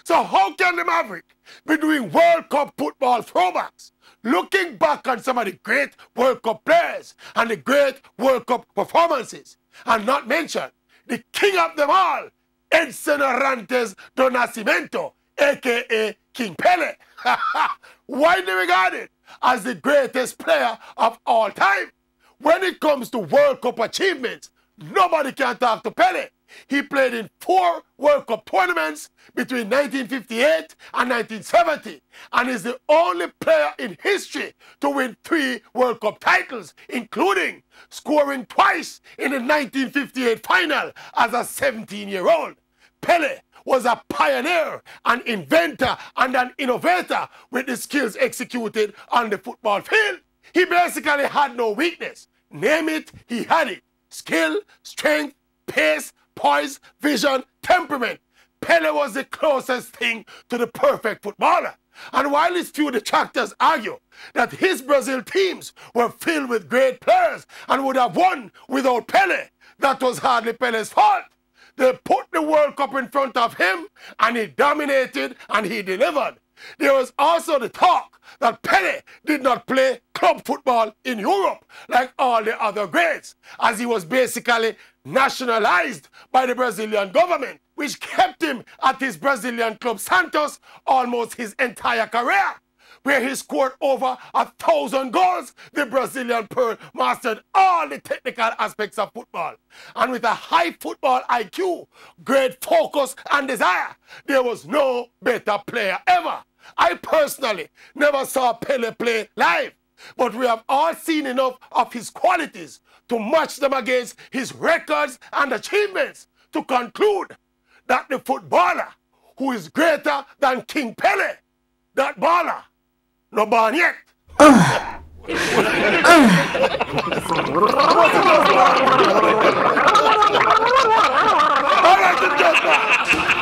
So how can the Maverick be doing World Cup football throwbacks, looking back on some of the great World Cup players and the great World Cup performances, and not mention the king of them all, Edson Arantes do Nascimento, a.k.a. King Pele, widely regarded as the greatest player of all time? When it comes to World Cup achievements, nobody can talk to Pele. He played in 4 World Cup tournaments between 1958 and 1970 and is the only player in history to win 3 World Cup titles, including scoring twice in the 1958 final as a 17-year-old. Pele was a pioneer, an inventor, and an innovator with the skills executed on the football field. He basically had no weakness. Name it, he had it. Skill, strength, pace, poise, vision, temperament. Pele was the closest thing to the perfect footballer. And while his few detractors argue that his Brazil teams were filled with great players and would have won without Pele, that was hardly Pele's fault. They put the World Cup in front of him and he dominated and he delivered. There was also the talk that Pele did not play club football in Europe like all the other greats, as he was basically nationalized by the Brazilian government, which kept him at his Brazilian club Santos almost his entire career. Where he scored over 1,000 goals, the Brazilian Pearl mastered all the technical aspects of football. And with a high football IQ, great focus and desire, there was no better player ever. I personally never saw Pele play live, but we have all seen enough of his qualities to match them against his records and achievements to conclude that the footballer who is greater than King Pele, that baller, no born yet.